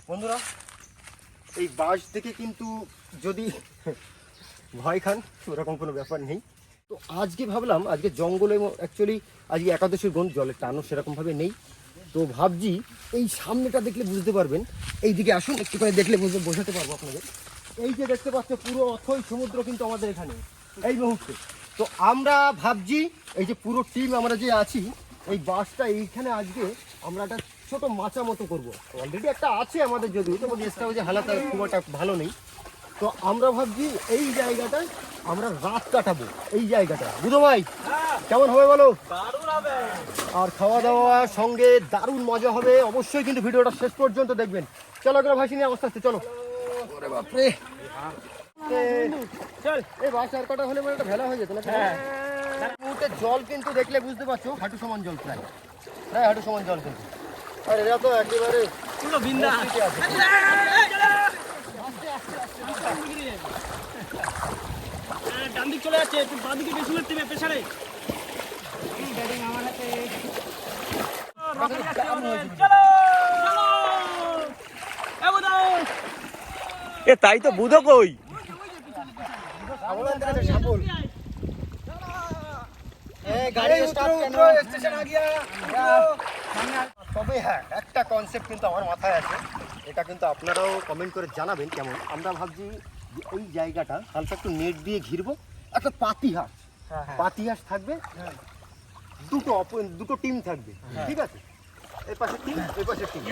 বন্ধুরা এই বাঁশ থেকে কিন্তু যদি ভয় খান ওরকম কোনো ব্যাপার নেই। তো আজকে ভাবলাম আজকে জঙ্গলে অ্যাকচুয়ালি আজকে একাদশীর গণ জলের টানও সেরকমভাবে নেই। তো ভাবছি এই সামনেটা দেখলে বুঝতে পারবেন, এই দিকে আসুন একটুখানি দেখলে বোঝাতে পারবো আপনাদের। এই যে দেখতে পাচ্ছ পুরো অথই সমুদ্র কিন্তু আমাদের এখানে এই মুহূর্তে। তো আমরা ভাবছি এই যে পুরো টিম আমরা যে আছি এই বাসটা এইখানে আজকে আমরা একটা ছোট মাচা মতো করবো। অলরেডি একটা আছে আমাদের, যদিও তো গেস্ট হাউসে হালাত খুব একটা ভালো নেই। তো আমরা ভাবছি এই জায়গাটায় আমরা রাত কাটাবো। এই জায়গাটা বুধো ভাই কেমন হবে বলো? আর খাওয়া দাওয়া সঙ্গে দারুণ মজা হবে। অবশ্যই কিন্তু ভিডিওটা শেষ পর্যন্ত দেখবেন। চলো করে ভাসি নিয়ে আস্তে আস্তে চলো। ওরে বাপরে চল, এই বাস আর কটা হলে একটা ভেলা হয়ে যেত না? মুহূর্তে জল কিন্তু দেখলে বুঝতে পারছো হাঁটু সমান জল, প্রায় হাঁটু সমান জল কিন্তু। আর এরা তো একেবারে পুরো বিন্দাস আছে। ডান দিক চলে যাচ্ছে, বাঁ দিকে বেশি মারতে হবে প্রেসারে। এ তাই তো বুধো কই? তবে হ্যাঁ একটা কনসেপ্ট কিন্তু আমার মাথায় আছে, এটা কিন্তু আপনারাও কমেন্ট করে জানাবেন কেমন। আমরা ভাবছি এই জায়গাটা হালকা একটু নেট দিয়ে ঘিরবো, একটা পাতিহাঁস থাকবে, দুটো টিম থাকবে, ঠিক আছে? এই পাশে টিম, এই পাশে টিম।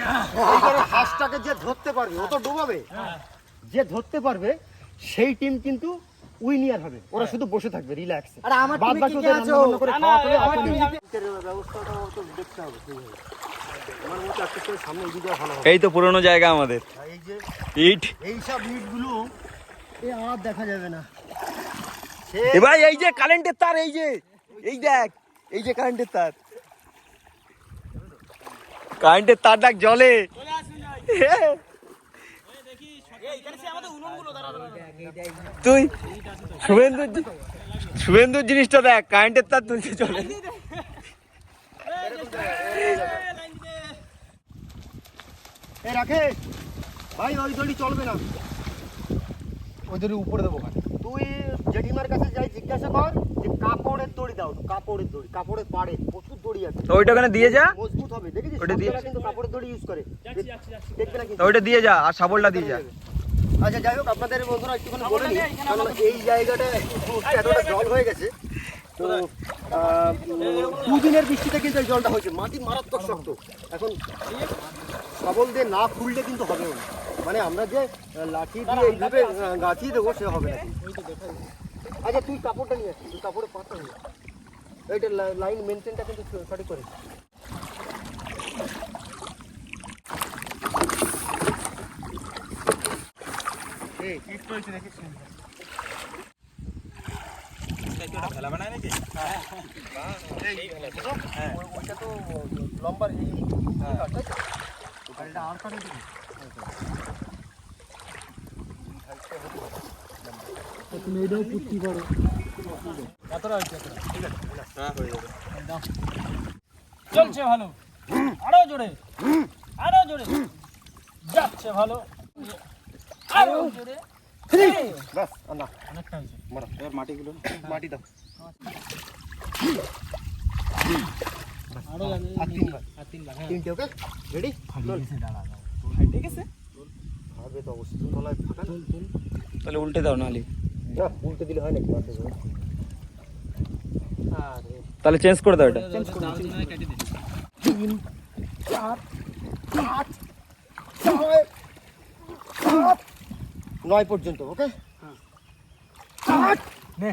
এইবারে হাঁসটাকে যে ধরতে পারবে ও তো ডোবাবে, যে ধরতে পারবে সেই টিম কিন্তু উইনিয়ার হবে। ওরা শুধু বসে থাকবে রিল্যাক্স। আর আমার বাদ বাকি ওদের রান্না করে খাওয়া হবে। ব্যবস্থাটা তো দেখতে হবে সেইভাবে। আমার মতে একটা সামনে এদিকে ভালো হবে। এই তো পুরনো জায়গা আমাদের, এই যে ইট, এই সব ইটগুলো আর দেখা যাবে না। এ ভাই এই যে কারেন্টের তার, এই যে এই দেখ, এই যে কারেন্টের তার, কারেন্টের তার দেখ জলে। তুই শুভেন্দুর জিনিসটা দেখ, কারেন্টের তার তুলছে চলে। রাখে ভাই ওই দড়ি চলবে না, ওই দড়ি উপরে দেবো। তুই জেঠিমার কাছে যাই জিজ্ঞাসা কর যে কাপড়ের দড়ি দাও, কাপড়ের দড়ি, কাপড়ের পাড়ে প্রচুর দড়ি আছে, ওইটা ওখানে দিয়ে যা, মজবুত হবে। দেখেছিস ওটা দিয়ে কিন্তু কাপড়ের দড়ি ইউজ করে, দেখবে না কিন্তু। ওইটা দিয়ে যা আর শাবলটা দিয়ে যা। আচ্ছা যাই হোক, আপনাদের বন্ধুরা একটুখানি বলে নিই, কারণ এই জায়গাটা এতটা জল হয়ে গেছে। তো দুদিনের বৃষ্টিতে কিন্তু এই জলটা হয়েছে, মাটি মারাত্মক শক্ত। এখন শাবল দিয়ে না খুললে কিন্তু হবে না, মানে আমরা যে লাঠি দিয়ে এইভাবে গাছিয়ে দেবো সে হবে না। আচ্ছা তুই কাপড়টা নিয়ে আসছিস, তুই কাপড়ে পাতা নিয়ে এইটা লাইন মেনটেনটা কিন্তু সঠিক করে। ওইটা তো লম্বার আর কাটে তুমি এটাও পুঁততে পারো। কতটা হয়েছে? ঠিক আছে, হ্যাঁ হয়ে যাবে। চলছে ভালো, আরো জোরে, আরো জোরে যাচ্ছে ভালো, আরো জোরে। বাস না অনেকটা হয়েছে। মারা এবার মাটিগুলো, মাটি দাও। আরো যাবে, আর তিনবার, হ্যাঁ। তিনটে। Okay ready? ঠিক আছে, হবে তো অবশ্যই। তলায় ফাঁকা না? তাহলে উল্টে দাও নাহলে। না উল্টে দিলে হয় নাকি? তাহলে চেঞ্জ করে দাও এটা। 3, 4, 5, 6, 7, 9 পর্যন্ত। ওকে নে।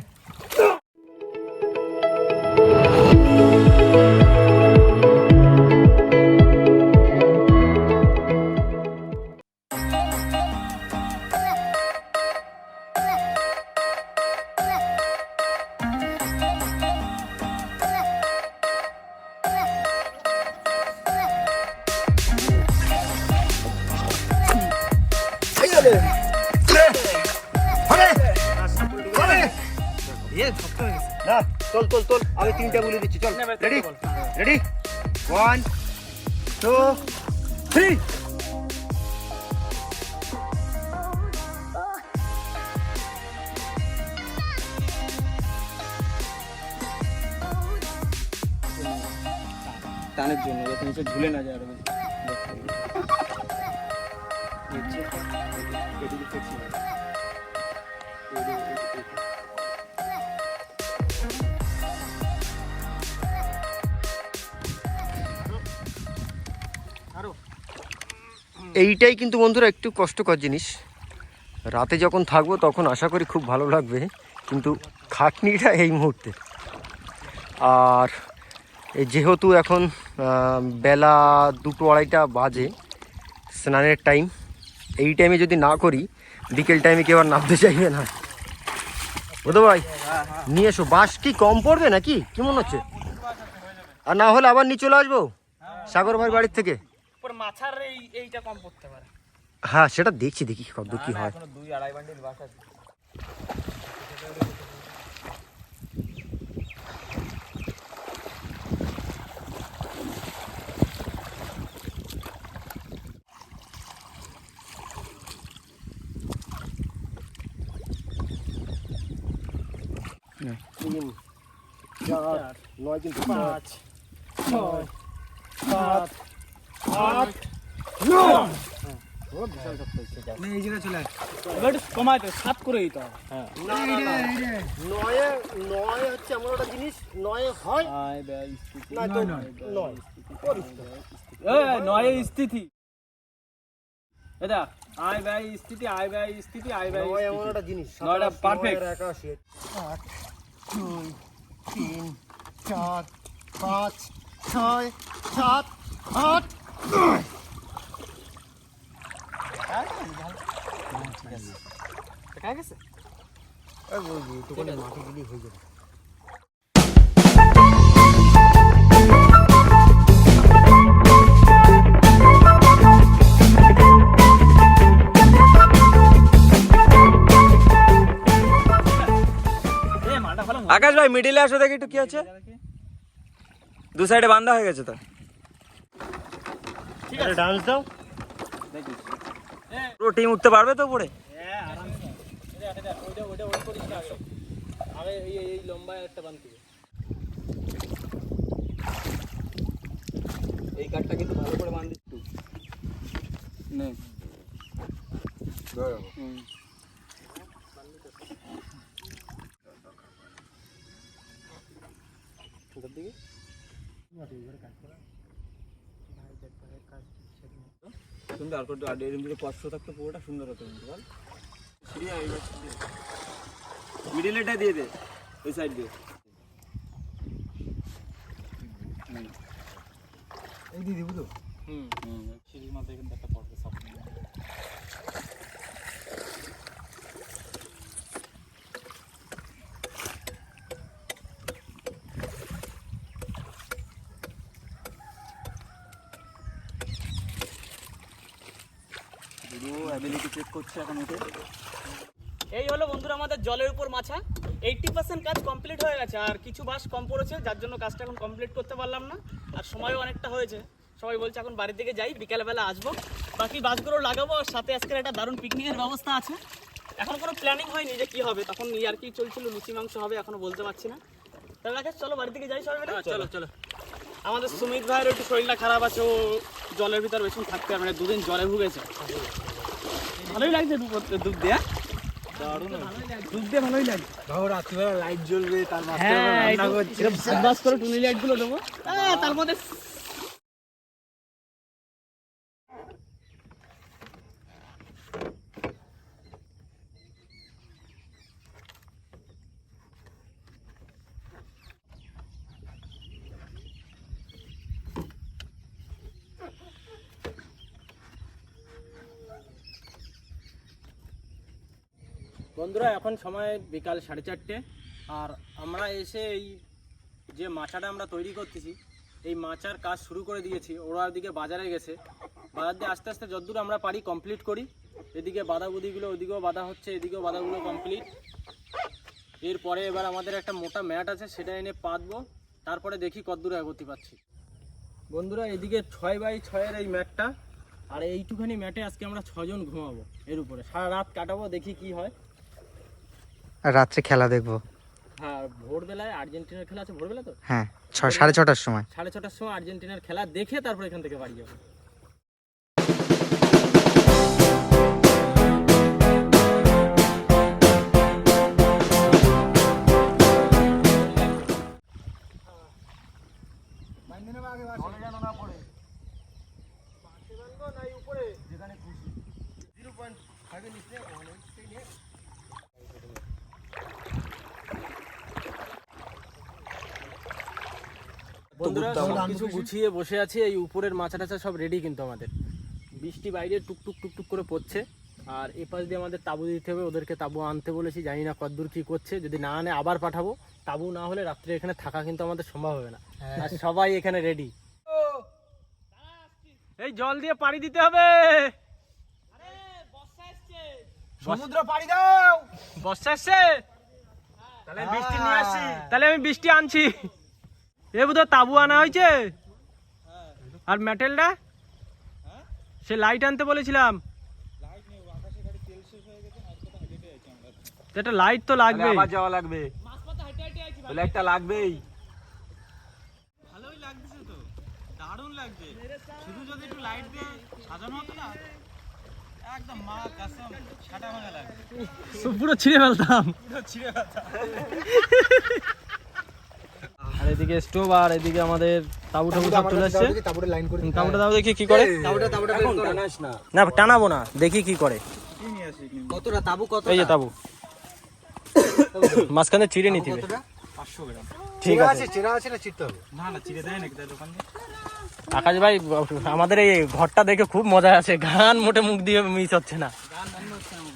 না চল চল চল, আমি তিনটা বলে দিচ্ছি। চল রেডি রেডি 1 2 3 টানের জন্য যাতে নিচে ঝুলে না যায় আরো বেশি। এইটাই কিন্তু বন্ধুরা একটু কষ্টকর জিনিস। রাতে যখন থাকবো তখন আশা করি খুব ভালো লাগবে, কিন্তু খাটনিটা এই মুহূর্তে। আর এই যেহেতু এখন বেলা 2-2:30 বাজে, স্নানের টাইম, এই টাইমে যদি না করি বিকেল টাইমে কেউ আর নামতে চাইবে না। বুঝতে ভাই নিয়ে এসো। বাঁশ কি কম পড়বে নাকি, কি মনে হচ্ছে? আর না হলে আবার নিয়ে চলে আসবো সাগর ভাই বাড়ির থেকে। মাছার এইটা কম পড়তে পারে। হ্যাঁ সেটা দেখছি, দেখি কত কি হয়। 2-2.5 বান্ডিল বাঁশ আছে। তিন, চার, 9 কিন্তু 5, 6, 7, 8, বিশাল শক্ত হচ্ছে। এই জায়গায় চলে এবার কমাইতে 7 করে দিতে হবে। হ্যাঁ নয় হচ্ছে এমন একটা জিনিস, 9 হয় আয় ব্যয় স্থিতি না তো 9 নয় স্থিতি। এটা আয় ব্যয় স্থিতি, আয় ব্যয় স্থিতি, আয় ব্যয় নয় এমন একটা জিনিস। নয়টা perfect। 81, 8, 2, 3, 4, 5, 6, 7, 8, 9। দেখা গেছে? একটুখানি মাটি দিলেই হয়ে যাবে। আকাশ ভাই মিডিলে আসো দেখি একটু কি আছে। দু সাইডে বান্ধা হয়ে গেছে তো। ঠিক আছে ডান্স দাও। পুরো টিম উঠতে পারবে তো উপরে? হ্যাঁ আরামসে। ওইটা ওই করিস না আগে। আগে এই লম্বা একটা বানতে হবে। এই কাঠটা কিন্তু ভালো করে বাঁধিস তুই। নে। ধরো। সুন্দর আর একটু আড্ডে এরকম কষ্ট থাকতো পুরোটা সুন্দর হতো কিন্তু বল। মিডিলেটা দিয়ে দে ওই সাইড দিয়ে। এই দিয়ে দিব তো। সিঁড়ির মধ্যে কিন্তু একটা পড়বে সব। অ্যাবিলিটি চেক করছে এখন উঠে। এই হলো বন্ধুরা আমাদের জলের উপর মাছা। 80% কাজ কমপ্লিট হয়ে গেছে, আর কিছু বাঁশ কম পড়েছে, যার জন্য কাজটা এখন কমপ্লিট করতে পারলাম না। আর সময়ও অনেকটা হয়েছে, সবাই বলছে এখন বাড়ির দিকে যাই, বিকেলবেলা আসবো, বাকি বাঁশগুলো লাগাবো। আর সাথে আজকের একটা দারুণ পিকনিকের ব্যবস্থা আছে। এখন কোনো প্ল্যানিং হয়নি যে কি হবে, তখন আর কি চলছিল, লুচি মাংস হবে, এখনো বলতে পারছি না। তাহলে রাকেশ চলো বাড়ির দিকে যাই সবাই মিলে। চলো চলো। আমাদের সুমিত ভাইয়ের একটু শরীরটা খারাপ আছে, ও জলের ভিতর বেশি থাকতে পারবে না, 2 দিন জলে ভুগেছে। ভালোই লাগছে দুধ দিয়ে, দুধ দিয়ে ভালোই লাগে। ভাবো রাত্রিবেলা লাইট জ্বলবে, তার বাস করে টুনি লাইট গুলো দেবো তার মধ্যে। বন্ধুরা এখন সময় বিকাল 4:30, আর আমরা এসে এই যে মাচাটা আমরা তৈরি করতেছি, এই মাচার কাজ শুরু করে দিয়েছি। ওরা ওদিকে বাজারে গেছে, বাজার দিয়ে আস্তে আস্তে যতদূর আমরা পারি কমপ্লিট করি। এদিকে বাঁধাবুদিগুলো, ওদিকেও বাঁধা হচ্ছে, এদিকেও বাঁধাগুলো কমপ্লিট। এরপরে এবার আমাদের একটা মোটা ম্যাট আছে, সেটা এনে পাতবো, তারপরে দেখি কতদূর এগোতে পারছি। বন্ধুরা এদিকে 6x6 এই ম্যাটটা, আর এইটুখানি ম্যাটে আজকে আমরা 6 জন ঘুমাবো। এর উপরে সারা রাত কাটাবো, দেখি কি হয়। আর রাত্রে খেলা দেখবো। হ্যাঁ ভোরবেলায় আর্জেন্টিনার খেলা আছে, ভোরবেলা তো হ্যাঁ 6:30টার সময়। 6:30টার সময় আর্জেন্টিনার খেলা দেখে তারপর এখান থেকে বাড়ি যাবো। বন্ধুরা সবকিছু গুছিয়ে বসে আছি, এই উপরের মাছা টাছা সব রেডি, কিন্তু আমাদের বৃষ্টি বাইরে টুকটুক টুকটুক করে পড়ছে, আর এ পাশ দিয়ে আমাদের তাবু দিতে হবে, ওদেরকে তাবু আনতে বলেছি, জানি না কতদূর কি করছে, যদি না আনে আবার পাঠাবো। তাবু না হলে রাত্রে এখানে থাকা কিন্তু আমাদের সম্ভব হবে না, আর সবাই এখানে রেডি। এই জল দিয়ে পাড়ি দিতে হবে, সমুদ্র পাড়ি দাও। বর্ষা আসছে, তাহলে বৃষ্টি নিয়ে আসছি, তাহলে আমি বৃষ্টি আনছি। এ বুধ তাবু আনা হয়েছে, আর মেটেলটা সে লাইট আনতে বলেছিলাম, একটা লাইট তো লাগবে, আবার যাওয়া লাগবে, বলে একটা লাগবেই। ভালোই লাগছে তো, দারুণ লাগছে, শুধু যদি একটু লাইট দিয়ে সাজানো হতো না একদম মা কাসম ছাটা ভাঙা লাগবে, পুরো ছিঁড়ে ফেলতাম। পুরো ছিঁড়ে ফেলতাম। আর এদিকে স্টোভ, আর এদিকে আমাদের তাবু টাবু সব চলে আসছে। তারপরে লাইন করে তাবুটা দাও দেখি কি করে। তাবুটা বের করো না টানাবো না, দেখি কি করে। কতটা তাবু কত এই যে তাবু মাঝখানে চিড়ে নিতে হবে। 500 গ্রাম। ঠিক আছে, চেরা আছে না চিড়তে হবে? না না চিড়ে দেয় নাকি তাই দোকান থেকে? আকাশ ভাই আমাদের এই ঘরটা দেখে খুব মজা আছে, গান মোটে মুখ দিয়ে মিস হচ্ছে না। গান বন্ধ হচ্ছে না মুখ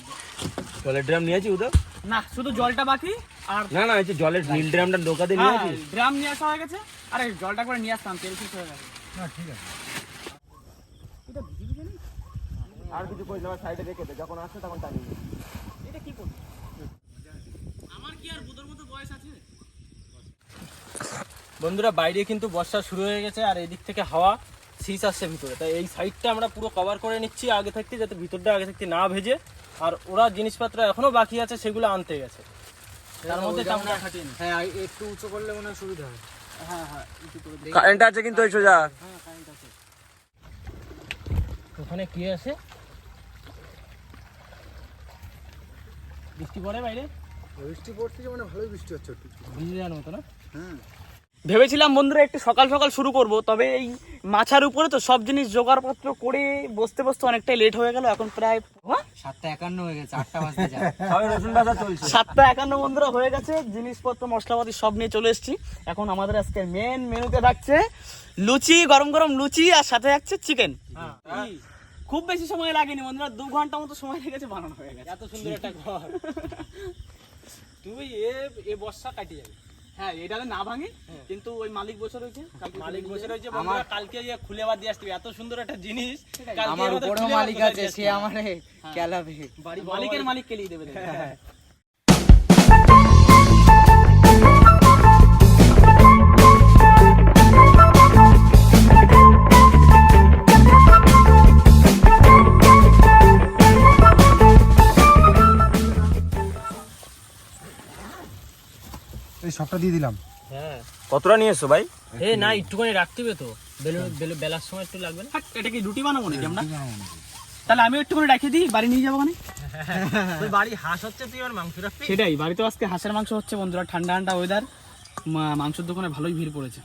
জলের ড্রাম নিয়েছি উদয়? দিয়ে। না শুধু জলটা বাকি, আর না না, এই যে জলের নীল ড্রামটা নৌকাতে নিয়েছি। ড্রাম নিয়ে আসা হয়ে গেছে, আরে জলটা করে নিয়ে আসতাম, তেল শেষ হয়ে গেছে। আর কিছু করে আমার সাইডে রেখে দে, যখন আসে তখন টানিয়ে নিই। এটা কি করব? আমার কি আর বুদর মতো বয়স আছে? বন্ধুরা বাইরে কিন্তু বর্ষা শুরু হয়ে গেছে, আর এই দিক থেকে হাওয়া শীষ আসছে ভিতরে, তাই এই সাইডটা আমরা পুরো কভার করে নিচ্ছি আগে থাকতে, যাতে ভিতরটা আগে থাকতে না ভেজে। আর ওরা জিনিসপত্র এখনো বাকি আছে, সেগুলো আনতে গেছে, তার মধ্যে চামড়া খাটিয়ে নি। হ্যাঁ একটু উঁচু করলে মনে হয় সুবিধা হবে। হ্যাঁ হ্যাঁ একটু করে দে। কারেন্ট আছে কিন্তু ওই সোজা। হ্যাঁ কারেন্ট আছে। ওখানে কি আছে? বৃষ্টি পড়ে বাইরে, বৃষ্টি পড়ছে যে মানে ভালোই বৃষ্টি হচ্ছে একটু। ভিজে যাওয়ার মতো না? ভেবেছিলাম বন্ধুরা একটু সকাল সকাল শুরু করব, তবে এই মাছার উপরে তো সব জিনিস জোগাড়পত্র করে বসতে বসতে অনেকটাই লেট হয়ে গেল। এখন প্রায় 7:51 হয়ে গেছে, 8টা বাজতে যায়। সবাই রসুন বাজার চলছে। 7:51 বন্ধুরা হয়ে গেছে, জিনিসপত্র মশলাপাতি সব নিয়ে চলে এসেছি। এখন আমাদের আজকে মেন মেনুতে থাকছে লুচি, গরম গরম লুচি, আর সাথে থাকছে চিকেন। খুব বেশি সময় লাগেনি বন্ধুরা, 2 ঘন্টা মতো সময় লেগেছে, বানানো হয়ে গেছে। এত সুন্দর একটা ঘর, তুমি এ বর্ষা কাটিয়ে যাবে। হ্যাঁ এটা না ভাঙে, কিন্তু ওই মালিক বসে রয়েছে, মালিক বসে রয়েছে বন্ধুরা, কালকে ইয়ে খুলে বাদ দিয়ে আসতে হবে। এত সুন্দর একটা জিনিস, কালকে আমার আমাদের উপরেও খুলে বাদ মালিক দিয়ে আছে, আসতে সে হবে। আমারে কেলাবে। বাড়ি মালিকের মালিক কেলিয়ে দেবে। এই সবটা দিয়ে দিলাম। হ্যাঁ কতটা নিয়ে এসছো ভাই? এ না একটুখানি রাখতে হবে তো, বেলার সময় একটু লাগবে না? এটা কি রুটি বানাবো নাকি আমরা? তাহলে আমি একটুখানি রেখে দিই, বাড়ি নিয়ে যাবো। তুই বাড়ি হাঁস হচ্ছে, তুই আর মাংস রাখবি? সেটাই, বাড়িতে আজকে হাঁসের মাংস হচ্ছে বন্ধুরা, ঠান্ডা ঠান্ডা ওয়েদার, মাংসের দোকানে ভালোই ভিড় পড়েছে।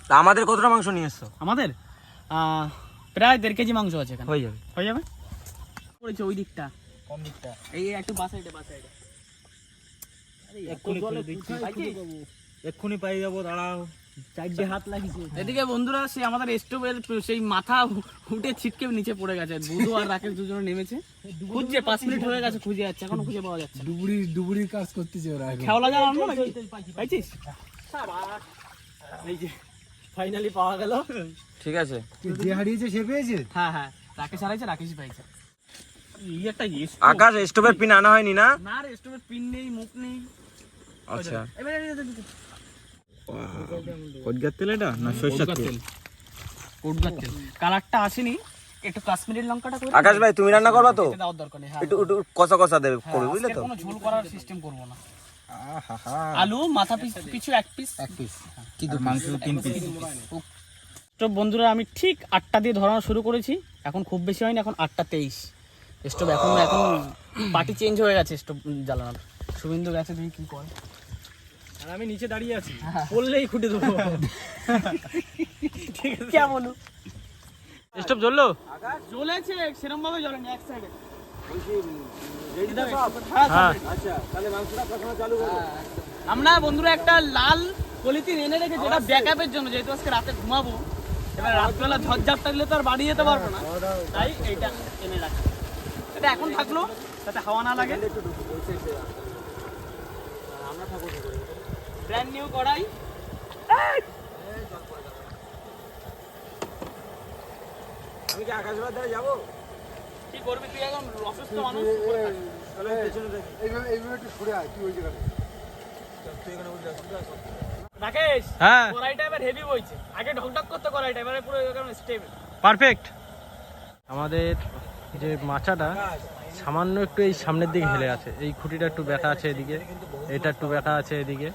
তা আমাদের কতটা মাংস নিয়ে এসছো? আমাদের প্রায় 1.5 কেজি মাংস আছে এখানে। হয়ে যাবে। হয়ে যাবে। পড়েছে ওই দিকটা, কোন দিকটা? এই একটু বাসাইডে। এক্ষুনি পাই যাবো, দাঁড়াও, 4 হাত লাগিয়েছে। এদিকে বন্ধুরা সে আমাদের স্টোভের সেই মাথা উঠে ছিটকে নিচে পড়ে গেছে, বুধু আর রাকেশ দুজনে নেমেছে, খুঁজছে, 5 মিনিট হয়ে গেছে খুঁজে যাচ্ছে, এখনো খুঁজে পাওয়া যাচ্ছে না। ডুবুরির কাজ করতেছে ওরা। খেওলা জাল আনবো নাকি? পাইছিস? এই যে ফাইনালি পাওয়া গেল। ঠিক আছে। যে হারিয়েছে সে পেয়েছে। হ্যাঁ হ্যাঁ, রাকেশ হারাইছে, রাকেশই পাইছে। এই একটা আকাশ স্টোভের পিন আনা হয়নি না? না রে, স্টোভের পিন নেই, মুখ নেই। আচ্ছা। এবারে কোটগার তেল এটা না সরষের তেল? কোটগার তেল। কালারটা আসেনি, একটু কাশ্মীরি লঙ্কাটা করে আকাশ ভাই তুমি রান্না করবা তো? দেওয়ার দরকার নেই। হ্যাঁ একটু একটু কষা কষা দেবে করবে, বুঝলে তো? কোনো ঝোল করার সিস্টেম করব না। আলু মাথা পিছু এক পিস। কিন্তু মাংস 3 পিস। তো বন্ধুরা আমি ঠিক 8টা দিয়ে ধরানো শুরু করেছি, এখন খুব বেশি হয়নি, এখন 8:23। স্টোভ এখন পার্টি চেঞ্জ হয়ে গেছে স্টোভ জ্বালানোর। শুভেন্দু গেছে, তুমি কি কর? আর আমি নিচে দাঁড়িয়ে আছি, বললেই খুঁটে দেবো। কেমন স্টোভ জ্বললো? জ্বলেছে, সেরকম ভাবে জ্বলেনি, এক সাইডে। হ্যাঁ। আমরা বন্ধুরা একটা লাল পলিথিন এনে রেখে, যেটা ব্যাকআপের জন্য, যেহেতু আজকে রাতে ঘুমাবো, এবার রাতবেলা ঝড়ঝাপ থাকলে তো আর বাড়ি যেতে পারবো না, তাই এইটা এনে রাখি। এটা এখন থাকলো যাতে হাওয়া না লাগে। ব্র্যান্ড নিউ কড়াই। আমি কি আকাশবাদ ধারে যাবো? কি করবি তুই, এখন অসুস্থ মানুষ। এইভাবে একটু সরে আয়, তুই ওই জায়গায় রাকেশ, হ্যাঁ। কড়াইটা এবার হেভি বইছে, আগে ঢকঢক করতে কড়াইটা, এবারে পুরো স্টেবল। পারফেক্ট। আমাদের যে মাচাটা সামান্য একটু এই সামনের দিকে হেলে আছে, এই খুঁটিটা একটু ব্যাকা আছে এদিকে, এটা একটু ব্যাকা আছে এদিকে।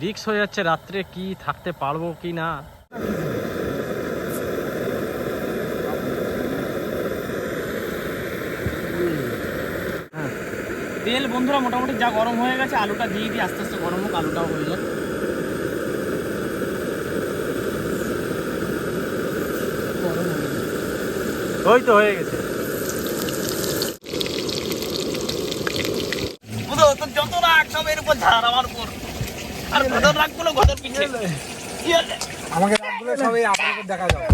রিক্স হয়ে যাচ্ছে, রাত্রে কি থাকতে পারবো কি না। তেল বন্ধুরা মোটামুটি যা গরম হয়ে গেছে, আলুটা দিয়ে দিই, আস্তে আস্তে গরম হোক, আলুটাও হয়ে যাক। ওই তো হয়ে গেছে। বুঝো তো, যত রাগ সব এর উপর ঝাড়, আমার উপর। আর ঘটর রাগগুলো ঘটর পিছিয়ে। কি হলো? আমাকে রাতগুলো সব এই আপনাকে দেখা যাবে।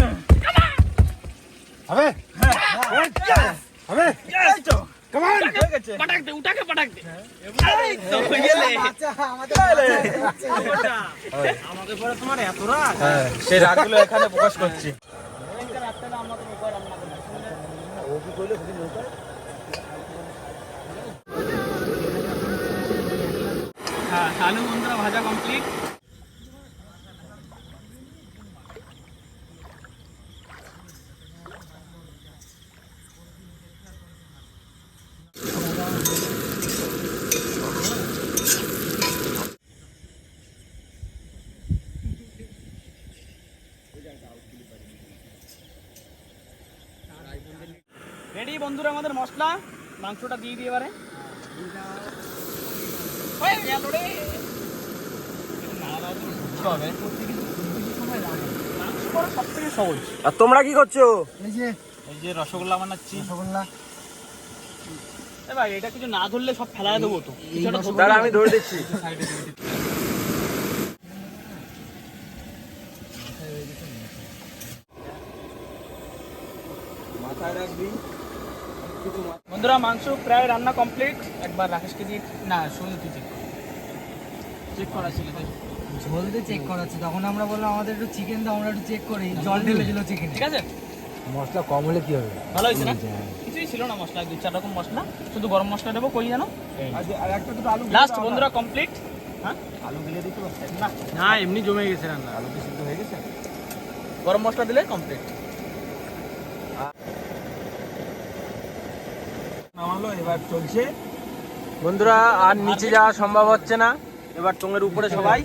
হবে? হবে? এই তো, কাম অন। পাটাক দে, উঠাকে পাটাক দে। এই তো হয়ে গেলে। আমাকে পরে তোমার এত রাগ? হ্যাঁ, সেই রাতগুলো এখানে প্রকাশ করছি। রাত্রে আমাকে মোবাইল রান্না করে। হ্যাঁ, আলু বন্ধুরা ভাজা কমপ্লিট। রেডি বন্ধুরা আমাদের মশলা, মাংসটা দিয়ে দিই এবারে। হয়ে গেল রে। মাংস করা সবথেকে সহজ। আর তোমরা কি করছো? এই যে রসগোল্লা বানাচ্ছি। রসগোল্লা। এ ভাই, এটা কিছু না ধরলে সব ফেলায় দেবো তো। কিছুটা ধরতে দাঁড়া, আমি ধরে দিচ্ছি। মাথায় রাখবি। বন্ধুরা মাংস প্রায় রান্না কমপ্লিট। একবার রাকেশকে দিয়ে, না শুধু তুই চেক করা ছিল। ঝোল দিয়ে চেক করাচ্ছে, তখন আমরা বললাম আমাদের একটু চিকেন দাও, আমরা একটু চেক করি, জল ঢেলে দিল চিকেন। ঠিক আছে, মশলা কম হলে কি হবে? ভালো হয়েছে না? কিছুই ছিল না মশলা, 2-4 রকম মশলা, শুধু গরম মশলা দেবো। কই জানো, আর একটা দুটো আলু লাস্ট বন্ধুরা কমপ্লিট। হ্যাঁ, আলু দিলে দিতে পারছি না না, এমনি জমে গেছে রান্না। আলু কি সিদ্ধ হয়ে গেছে? গরম মশলা দিলে কমপ্লিট। নামালো, এবার চলছে। বন্ধুরা আর নিচে যাওয়া সম্ভব হচ্ছে না, এবার টঙের উপরে সবাই।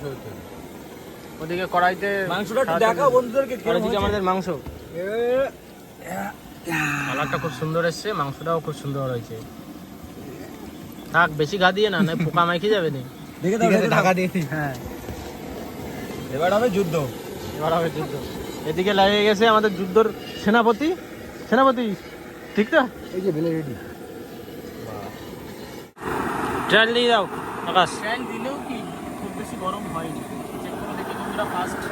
ওদিকে কড়াইতে মাংসটা একটু দেখাও বন্ধুদেরকে। কড়াইতে আমাদের মাংস, কালারটা খুব সুন্দর এসছে, মাংসটাও খুব সুন্দর হয়েছে। থাক, বেশি ঘা দিয়ে না, না পোকা মাইকে যাবে নি। দেখে দাও, ঢাকা দিয়ে। হ্যাঁ, এবার হবে যুদ্ধ। এবার হবে যুদ্ধ। এদিকে লাগিয়ে গেছে আমাদের যুদ্ধর সেনাপতি। ঠিক তো? এই যে বেলে রেডি। ট্রায়াল দিয়ে দাও আকাশ। ট্রায়াল দিলেও কি খুব বেশি গরম হয়নি, চেক করে দেখি বন্ধুরা ফার্স্ট।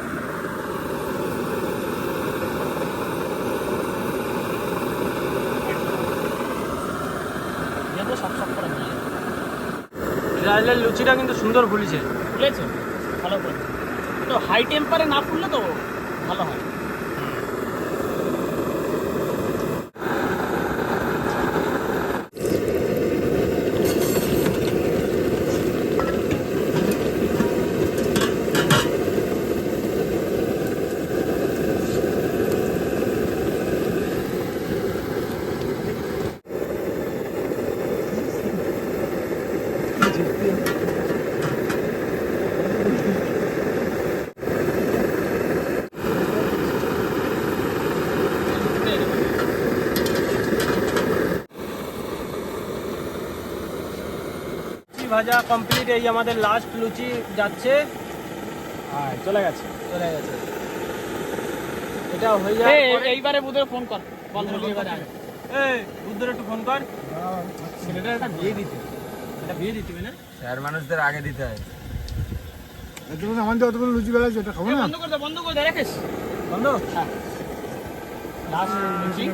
সব সব করে নিয়ে ট্রায়ালের লুচিটা কিন্তু সুন্দর ফুলিছে। বুঝেছো, ভালো করে। তো হাই টেম্পারে না ফুললে তো ভালো হয়। লুচি ভাজা কমপ্লিট। এই আমাদের লাস্ট লুচি যাচ্ছে। চলে গেছে। এটা হয়ে যায়। এইবারে বুধের ফোন কর, বল বলি এবারে আগে। এই বুদ্ধর একটু ফোন কর। ছেলেটার একটা বিয়ে দিতে, এটা বিয়ে দিতে হবে না? স্যার মানুষদের আগে দিতে হয়। বন্ধ করে দে, রাখিস বন্ধ। লাস্ট লুচি।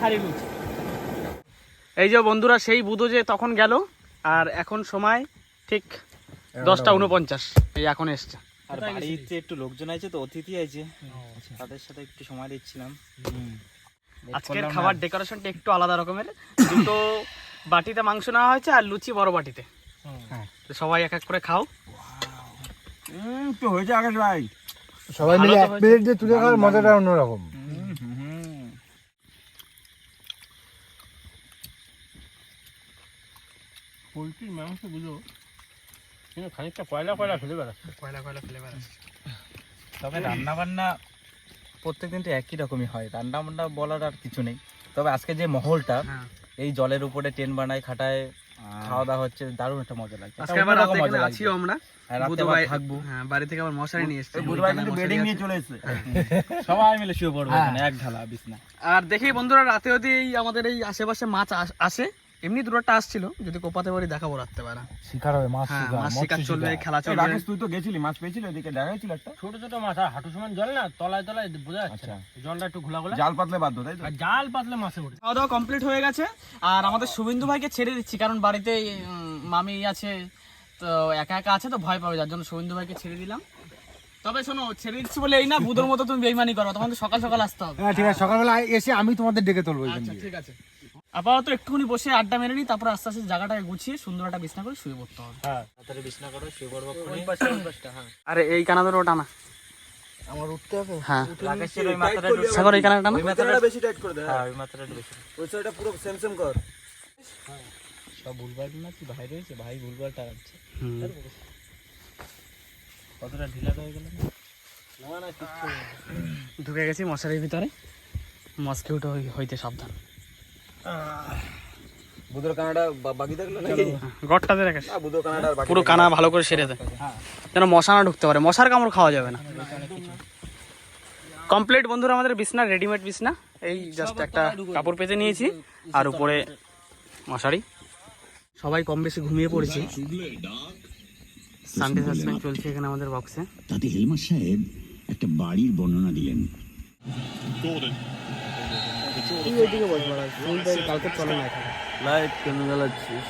খালি লুচি। এই যে বন্ধুরা, সেই বুধো যে তখন গেল, আর এখন সময় ঠিক 10:49। এই এখন এসছে। আর বাড়িতে একটু লোকজন আছে তো, অতিথি আছে, তাদের সাথে একটু সময় দিচ্ছিলাম। আজকের খাবার ডেকোরেশনটা একটু আলাদা রকমের। দুটো বাটিতে মাংস নেওয়া হয়েছে আর লুচি বড় বাটিতে। তো সবাই এক এক করে খাও। তো হয়েছে আকাশ ভাই। সবাই মিলে এক প্লেট দিয়ে তুলে খাওয়ার মজাটা অন্যরকম। পোলট্রির মাংস বুঝো কিন্তু খানিকটা কয়লা কয়লা ফেলে বেড়াচ্ছে। তবে রান্না বান্না প্রত্যেকদিন তো একই রকমই হয়, রান্না বান্না বলার আর কিছু নেই। তবে আজকে যে মহলটা, এই জলের উপরে টেন বানায় খাটায় খাওয়া দাওয়া হচ্ছে, দারুণ একটা মজা লাগছে। আজকে আবার রাতে এখানে আছিও আমরা। আর রাতে বুধো আবার ভাই থাকবো। হ্যাঁ, বাড়ি থেকে আবার মশারি নিয়ে এসেছে। বুধবার কিন্তু বেডিং নিয়ে চলে এসেছে। সবাই মিলে শুয়ে পড়বো এখানে, এক ঢালা বিছনা। আর দেখি বন্ধুরা, রাতে যদি এই আমাদের এই আশেপাশে মাছ আসে, এমনি দুটোটা আসছিল, যদি কোপাতে পারি দেখাবো রাখতে পারে। শিকার হবে মাছ হ্যাঁ, মাছ শিকার চলবে, খেলা চলবে। রাকেশ তুই তো গেছিলি, মাছ পেয়েছিল, এদিকে দেখা গেছিল একটা। ছোট ছোট মাছ, আর হাঁটু সমান জল না, তলায় তলায় বোঝা যাচ্ছে না। জলটা একটু ঘোলা ঘোলা, জাল পাতলে বাধ্য, তাই তো? আর জাল পাতলে মাছে উঠে। খাওয়া দাওয়া কমপ্লিট হয়ে গেছে, আর আমাদের শুভেন্দু ভাইকে ছেড়ে দিচ্ছি, কারণ বাড়িতে মামি আছে, তো একা একা আছে, তো ভয় পাবে, যার জন্য শুভেন্দু ভাইকে ছেড়ে দিলাম। তবে শোনো, ছেড়ে দিচ্ছি বলে এই না বুধোর মতো তুমি বেইমানি করো, তখন তো সকাল সকাল আসতে হবে। হ্যাঁ ঠিক আছে, সকালবেলা এসে আমি তোমাদের ডেকে তুলবো। আচ্ছা ঠিক আছে, আপাতত একটুখানি বসে আড্ডা মেরে নিই, তারপর আস্তে আস্তে জায়গাটাকে গুছিয়ে সুন্দর একটা বিছনা করে শুয়ে পড়তে হবে। তাড়াতাড়ি বিছনা করো, শুয়ে পড়বো। আরে এই কানাদের ওটা না, আমার উঠতে হবে। হ্যাঁ রাকেশের ওই মাথাটা একটু, সাগর এই কানাটা না, ওই মাথাটা বেশি টাইট করে দে। হ্যাঁ, ওই মাথাটা একটু বেশি। ওই সাইডটা পুরো সেম সেম কর। সব ভুলভাল না, কি ভাই রয়েছে, ভাই ভুলভাল টানাচ্ছে। কতটা ঢিলা হয়ে গেল। ঢুকে গেছি মশারির ভিতরে, মস্কিউটো হইতে সাবধান। বুধর কানাডা বাকি থাকলো নাকি? গড়টাতে রাখিস, না, বুধর কানাডা বাকি। পুরো কানা ভালো করে সেরে দে, যেন মশা না ঢুকতে পারে, মশার কামড় খাওয়া যাবে না। কমপ্লিট বন্ধুরা, আমাদের বিছনা রেডিমেড বিছনা, এই জাস্ট একটা কাপড় পেতে নিয়েছি আর উপরে মশারি। সবাই কম বেশি ঘুমিয়ে পড়েছি। সানডে সাসপেন্স চলছে এখানে আমাদের বক্সে। তাতে হেলমার সাহেব একটা বাড়ির বর্ণনা দিলেন। কালকে চলে না এখানে। লাইট কেন জ্বালাচ্ছিস?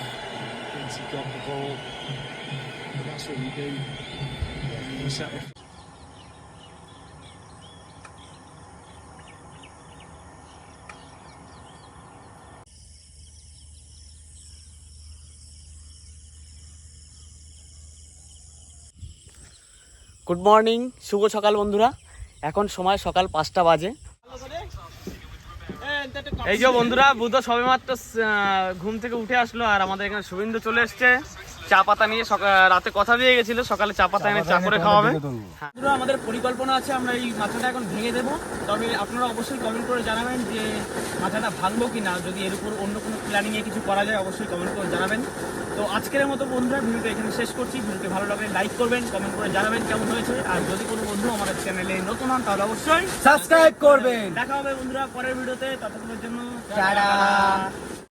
গুড মর্নিং, শুভ সকাল বন্ধুরা। এখন সময় সকাল 5টা বাজে। এই যে বন্ধুরা, বুধ সবেমাত্র ঘুম থেকে উঠে আসলো, আর আমাদের এখানে শুভেন্দু চলে এসছে চা পাতা নিয়ে। রাতে কথা দিয়ে গেছিল সকালে চা পাতা এনে চা করে খাওয়াবে। বন্ধুরা, আমাদের পরিকল্পনা আছে, আমরা এই মাথাটা এখন ভেঙে দেবো। তবে আপনারা অবশ্যই কমেন্ট করে জানাবেন যে মাথাটা ভাঙবো কি না, যদি এর উপর অন্য কোনো প্ল্যানিংয়ে কিছু করা যায় অবশ্যই কমেন্ট করে জানাবেন। তো আজকের মতো বন্ধুরা ভিডিওটা এখানে শেষ করছি। ভিডিওটি ভালো লাগলে লাইক করবেন, কমেন্ট করে জানাবেন কেমন হয়েছে। আর যদি কোনো বন্ধু আমাদের চ্যানেলে নতুন হন তাহলে অবশ্যই সাবস্ক্রাইব করবেন। দেখা হবে বন্ধুরা পরের ভিডিওতে, ততক্ষণের জন্য টাটা।